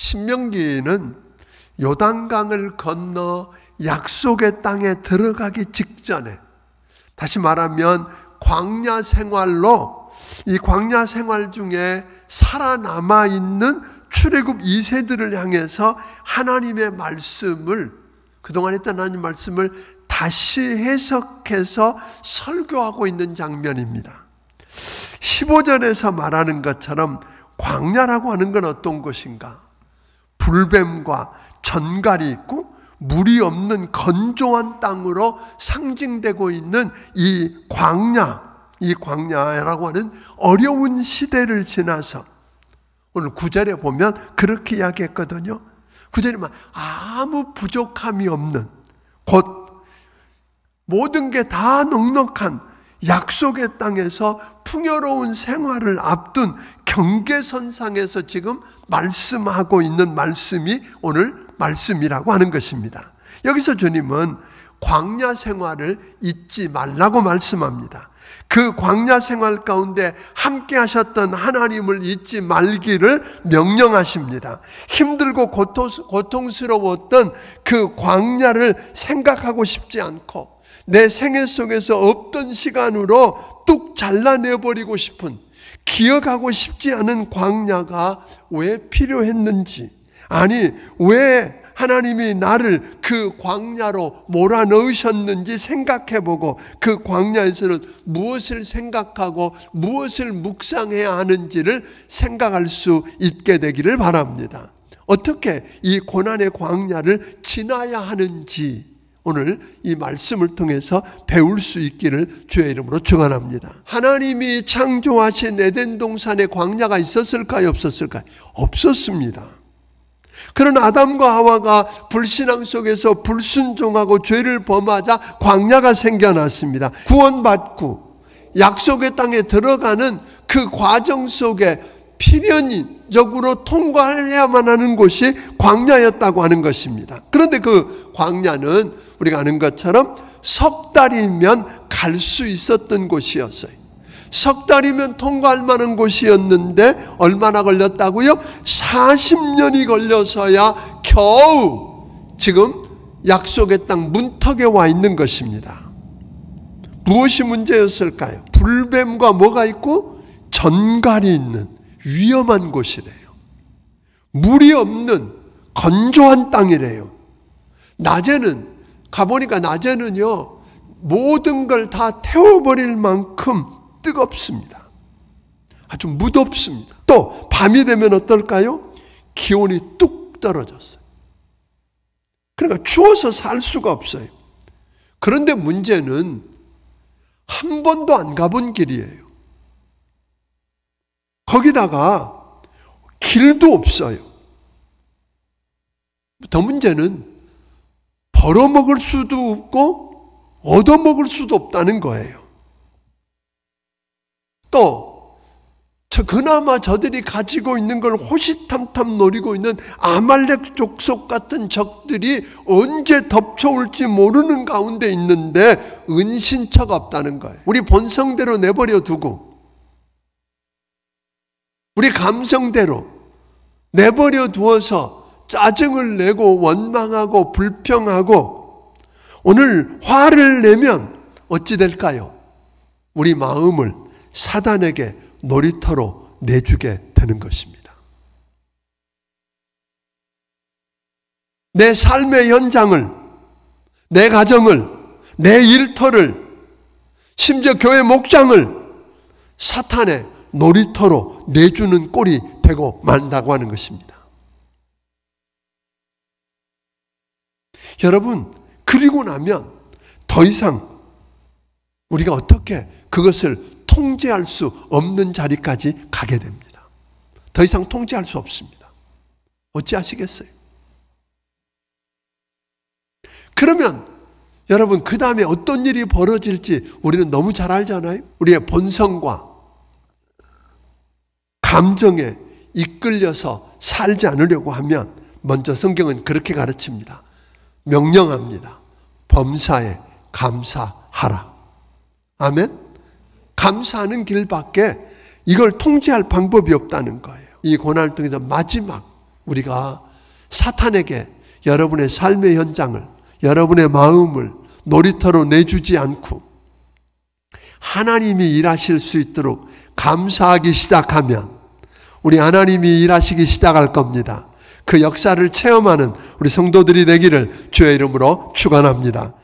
신명기는 요단강을 건너 약속의 땅에 들어가기 직전에, 다시 말하면 광야 생활로, 이 광야 생활 중에 살아남아 있는 출애굽 2세들을 향해서 하나님의 말씀을, 그동안 했던 하나님 말씀을 다시 해석해서 설교하고 있는 장면입니다. 15절에서 말하는 것처럼 광야라고 하는 건 어떤 것인가? 불뱀과 전갈이 있고 물이 없는 건조한 땅으로 상징되고 있는 이 광야라고 하는 어려운 시대를 지나서 오늘 9절에 보면 그렇게 이야기했거든요. 9절에 아무 부족함이 없는, 곧 모든 게 다 넉넉한 약속의 땅에서 풍요로운 생활을 앞둔 경계선상에서 지금 말씀하고 있는 말씀이 오늘 말씀이라고 하는 것입니다. 여기서 주님은 광야 생활을 잊지 말라고 말씀합니다. 그 광야 생활 가운데 함께 하셨던 하나님을 잊지 말기를 명령하십니다. 힘들고 고통스러웠던 그 광야를 생각하고 싶지 않고 내 생애 속에서 없던 시간으로 뚝 잘라내버리고 싶은, 기억하고 싶지 않은 광야가 왜 필요했는지, 아니 왜 하나님이 나를 그 광야로 몰아넣으셨는지 생각해보고 그 광야에서는 무엇을 생각하고 무엇을 묵상해야 하는지를 생각할 수 있게 되기를 바랍니다. 어떻게 이 고난의 광야를 지나야 하는지 오늘 이 말씀을 통해서 배울 수 있기를 주의 이름으로 축원합니다. 하나님이 창조하신 에덴 동산에 광야가 있었을까요? 없었을까요? 없었습니다. 그러나 아담과 하와가 불신앙 속에서 불순종하고 죄를 범하자 광야가 생겨났습니다. 구원받고 약속의 땅에 들어가는 그 과정 속에 필연적으로 통과해야만 하는 곳이 광야였다고 하는 것입니다. 그런데 그 광야는 우리가 아는 것처럼 석 달이면 갈 수 있었던 곳이었어요. 석 달이면 통과할 만한 곳이었는데 얼마나 걸렸다고요? 40년이 걸려서야 겨우 지금 약속의 땅 문턱에 와 있는 것입니다. 무엇이 문제였을까요? 불뱀과 뭐가 있고 전갈이 있는 위험한 곳이래요. 물이 없는 건조한 땅이래요. 낮에는 가보니까 낮에는요 모든 걸 다 태워버릴 만큼 뜨겁습니다. 아주 무덥습니다. 또 밤이 되면 어떨까요? 기온이 뚝 떨어졌어요. 그러니까 추워서 살 수가 없어요. 그런데 문제는 한 번도 안 가본 길이에요. 거기다가 길도 없어요. 더 문제는 벌어먹을 수도 없고 얻어먹을 수도 없다는 거예요. 또 그나마 저들이 가지고 있는 걸 호시탐탐 노리고 있는 아말렉 족속 같은 적들이 언제 덮쳐올지 모르는 가운데 있는데 은신처가 없다는 거예요. 우리 본성대로 내버려 두고 우리 감성대로 내버려 두어서 짜증을 내고 원망하고 불평하고 오늘 화를 내면 어찌 될까요? 우리 마음을 사단에게 놀이터로 내주게 되는 것입니다. 내 삶의 현장을, 내 가정을, 내 일터를, 심지어 교회 목장을 사탄의 놀이터로 내주는 꼴이 되고 만다고 하는 것입니다. 여러분, 그리고 나면 더 이상 우리가 어떻게 그것을 통제할 수 없는 자리까지 가게 됩니다. 더 이상 통제할 수 없습니다. 어찌하시겠어요? 그러면 여러분 그 다음에 어떤 일이 벌어질지 우리는 너무 잘 알잖아요. 우리의 본성과 감정에 이끌려서 살지 않으려고 하면 먼저 성경은 그렇게 가르칩니다. 명령합니다. 범사에 감사하라. 아멘? 감사하는 길밖에 이걸 통제할 방법이 없다는 거예요. 이 고난을 통해서 마지막 우리가 사탄에게 여러분의 삶의 현장을, 여러분의 마음을 놀이터로 내주지 않고 하나님이 일하실 수 있도록 감사하기 시작하면 우리 하나님이 일하시기 시작할 겁니다. 그 역사를 체험하는 우리 성도들이 되기를 주의 이름으로 축원합니다.